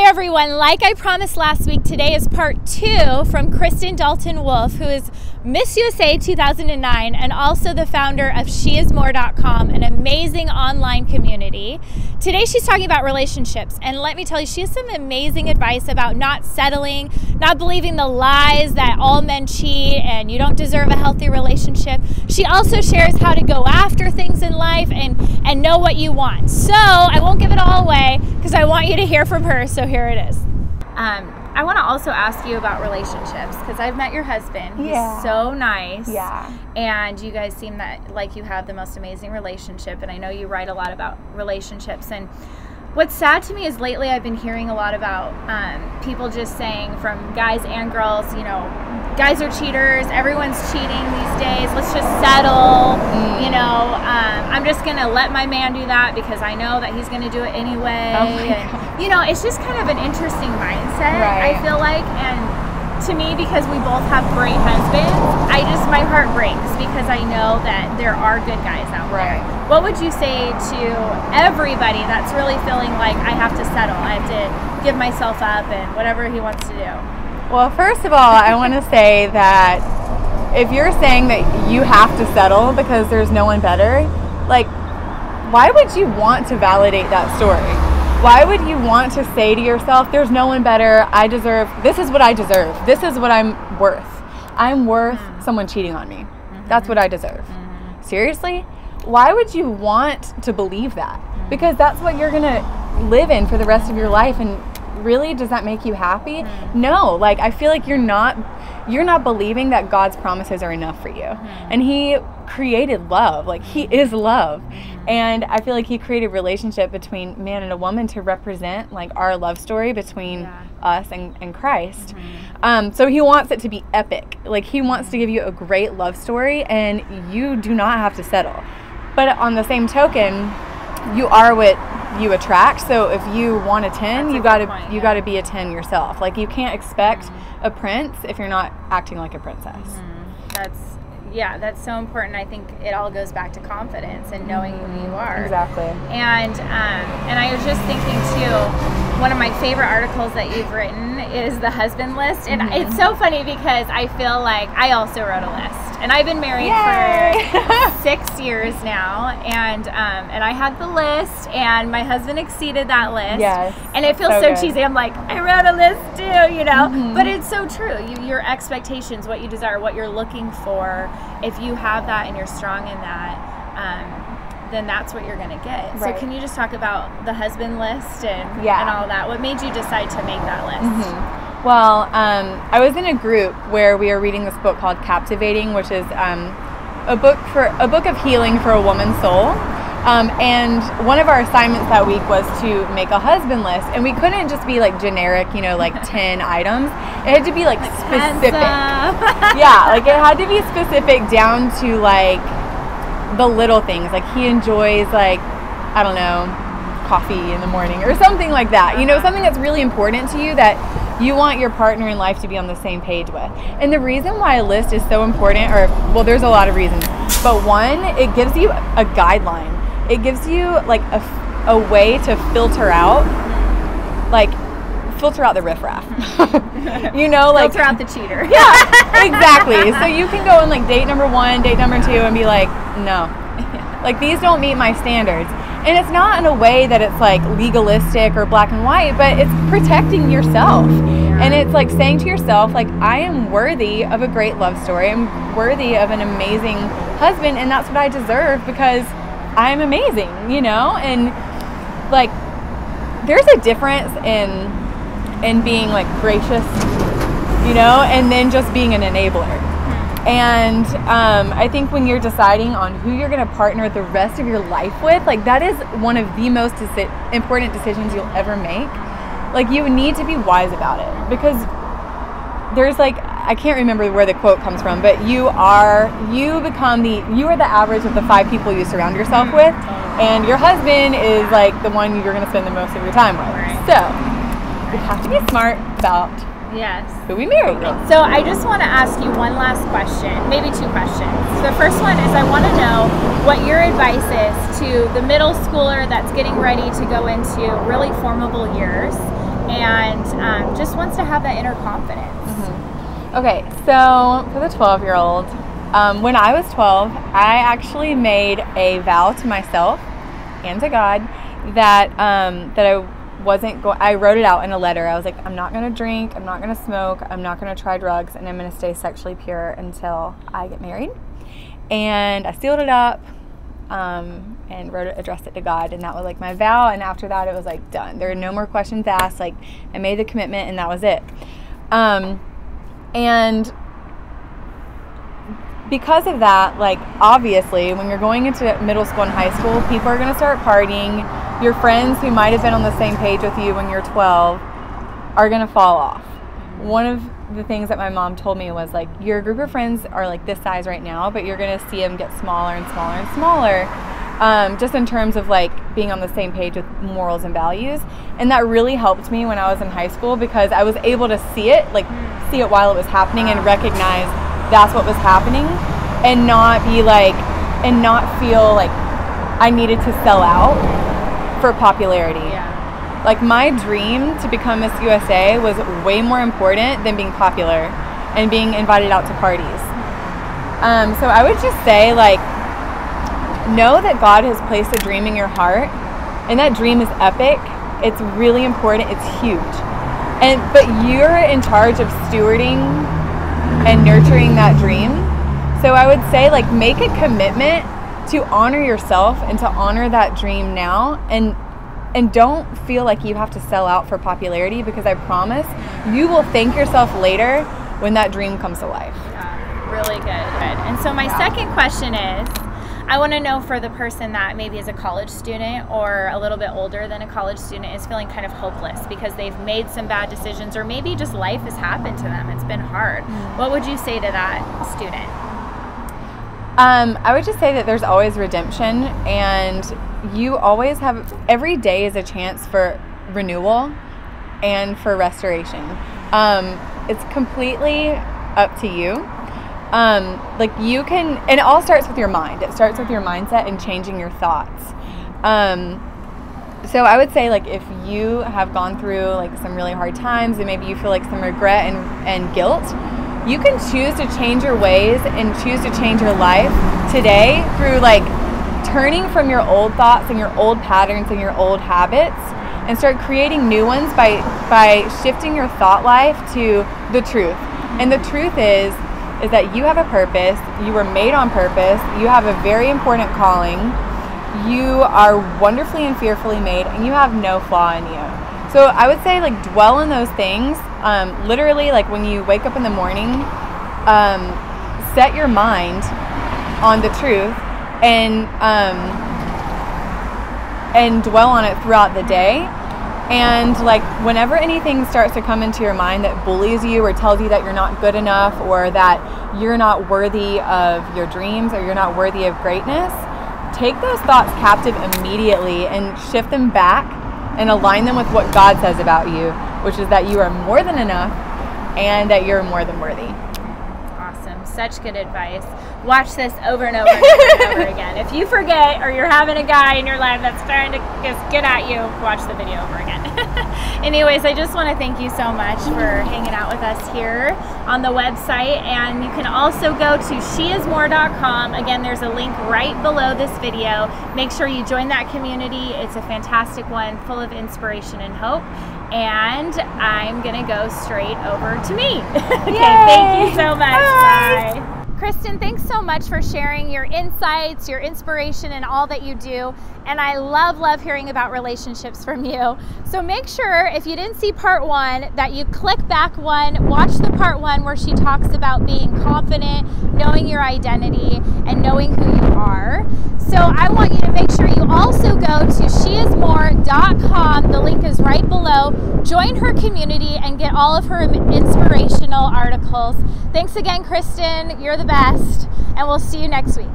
everyone, like I promised last week, today is part 2 from Kristen Dalton Wolfe, who is Miss USA 2009 and also the founder of sheismore.com, an amazing online community. Today she's talking about relationships, and let me tell you, she has some amazing advice about not settling, not believing the lies that all men cheat and you don't deserve a healthy relationship. She also shares how to go after things in life and know what you want. So I won't give it all away because I want you to hear from her, so here it is. I want to also ask you about relationships because I've met your husband. He's so nice. Yeah. And you guys seem like you have the most amazing relationship, and I know you write a lot about relationships. And what's sad to me is lately I've been hearing a lot about people just saying, from guys and girls, you know, guys are cheaters, everyone's cheating these days, let's just settle, you know, I'm just going to let my man do that because I know that he's going to do it anyway. And, you know, it's just kind of an interesting mindset, I feel like, and to me, because we both have great husbands, my heart breaks because I know that there are good guys out there. What would you say to everybody that's really feeling like I have to settle, I have to give myself up and whatever he wants to do? Well, first of all, I want to say that if you're saying that you have to settle because there's no one better, like, why would you want to validate that story? Why would you want to say to yourself, there's no one better, this is what I deserve, this is what I'm worth. I'm worth someone cheating on me. That's what I deserve. Seriously? Why would you want to believe that? Because that's what you're going to live in for the rest of your life, and really, does that make you happy? No. Like, I feel like you're not believing that God's promises are enough for you. And he created love. Like, he is love. And I feel like he created a relationship between man and a woman to represent, like, our love story between us and Christ. So he wants it to be epic. Like, he wants to give you a great love story, and you do not have to settle. But on the same token, you are what you attract. So if you want a 10, you got to be a 10 yourself. Like, you can't expect a prince if you're not acting like a princess. That's so important. I think it all goes back to confidence and knowing who you are. Exactly. And I was just thinking too, one of my favorite articles that you've written is the husband list, and it's so funny because I feel like I also wrote a list, and I've been married for 6 years now, and I had the list, and my husband exceeded that list. Yes. And it feels so cheesy. I'm like, I wrote a list too, you know. But it's so true. Your expectations, what you desire, what you're looking for. If you have that and you're strong in that, then that's what you're going to get. So can you just talk about the husband list and all that? What made you decide to make that list? Well, I was in a group where we were reading this book called Captivating, which is a book of healing for a woman's soul. And one of our assignments that week was to make a husband list, and we couldn't just be like generic, you know, like 10 items. It had to be like specific. Like it had to be specific down to like the little things. Like he enjoys, like, I don't know, coffee in the morning or something like that. You know, something that's really important to you that you want your partner in life to be on the same page with. And the reason why a list is so important, there's a lot of reasons, but one, it gives you a guideline. It gives you like a way to filter out the riffraff. You know, like filter out the cheater. Yeah, exactly. So you can go on like date number 1, date number 2, and be like, no, like these don't meet my standards. And it's not in a way that it's like legalistic or black and white, but it's protecting yourself. And it's like saying to yourself, like, I am worthy of a great love story. I'm worthy of an amazing husband, and that's what I deserve because I'm amazing, you know? And like, there's a difference in being like gracious, you know, and then just being an enabler. And I think when you're deciding on who you're going to partner the rest of your life with, like that is one of the most important decisions you'll ever make. Like you need to be wise about it because there's like, I can't remember where the quote comes from, but you are the average of the 5 people you surround yourself with, and your husband is like the one you're going to spend the most of your time with. So you have to be smart about who we marry. So I just want to ask you one last question, maybe 2 questions. The first one is I want to know what your advice is to the middle schooler that's getting ready to go into really formable years. and just wants to have that inner confidence. Okay, so for the 12-year-old, when I was 12, I actually made a vow to myself and to God that I wrote it out in a letter. I was like, I'm not going to drink, I'm not going to smoke, I'm not going to try drugs, and I'm going to stay sexually pure until I get married. And I sealed it up and addressed it to God, and that was like my vow. And after that, it was like done. There are no more questions asked. Like, I made the commitment, and that was it. And because of that, like, obviously, when you're going into middle school and high school, people are going to start partying. Your friends who might have been on the same page with you when you're 12 are going to fall off. One of the things that my mom told me was, like, your group of friends are like this size right now, but you're going to see them get smaller and smaller and smaller, just in terms of, like, being on the same page with morals and values. And that really helped me when I was in high school, because I was able to see it while it was happening and recognize that's what was happening, and not be like, and not feel like I needed to sell out for popularity. Yeah. Like, my dream to become Miss USA was way more important than being popular and being invited out to parties. So I would just say, like, know that God has placed a dream in your heart, and that dream is epic. It's really important. It's huge. But you're in charge of stewarding and nurturing that dream. So I would say, like, make a commitment to honor yourself and to honor that dream now, and don't feel like you have to sell out for popularity, because I promise you will thank yourself later when that dream comes to life. Yeah, really good. And so my second question is, I want to know, for the person that maybe is a college student or a little bit older than a college student, is feeling kind of hopeless because they've made some bad decisions, or maybe just life has happened to them. It's been hard. What would you say to that student? I would just say that there's always redemption, and you always have, every day is a chance for renewal and for restoration. It's completely up to you. Like, you can, and it all starts with your mind. It starts with your mindset and changing your thoughts. So I would say, like, if you have gone through, like, some really hard times, and maybe you feel like some regret and guilt, you can choose to change your ways and choose to change your life today through, like, turning from your old thoughts and your old patterns and your old habits, and start creating new ones by shifting your thought life to the truth. And the truth is that you have a purpose. You were made on purpose. You have a very important calling. You are wonderfully and fearfully made, and you have no flaw in you. So I would say, like, dwell on those things. Literally, like, when you wake up in the morning, set your mind on the truth, and dwell on it throughout the day. And, like, whenever anything starts to come into your mind that bullies you or tells you that you're not good enough, or that you're not worthy of your dreams, or you're not worthy of greatness, take those thoughts captive immediately and shift them back and align them with what God says about you, which is that you are more than enough and that you're more than worthy. Awesome. Such good advice. Watch this over and over and over and over again. If you forget, or you're having a guy in your life that's trying to just get at you, watch the video over again. Anyways, I just want to thank you so much for hanging out with us here on the website. And you can also go to sheismore.com. Again, there's a link right below this video. Make sure you join that community. It's a fantastic one, full of inspiration and hope. And I'm going to go straight over to me. Okay, Yay! thank you so much. Bye. Bye. Kristen, thanks so much for sharing your insights, your inspiration, and all that you do. And I love hearing about relationships from you. So make sure, if you didn't see part 1, that you click back one, watch the part 1 where she talks about being confident, knowing your identity, and knowing who you are. So I want you to make sure you also go to sheismore.com. The link is right below. Join her community and get all of her inspirational articles. Thanks again, Kristen. You're the best. And we'll see you next week.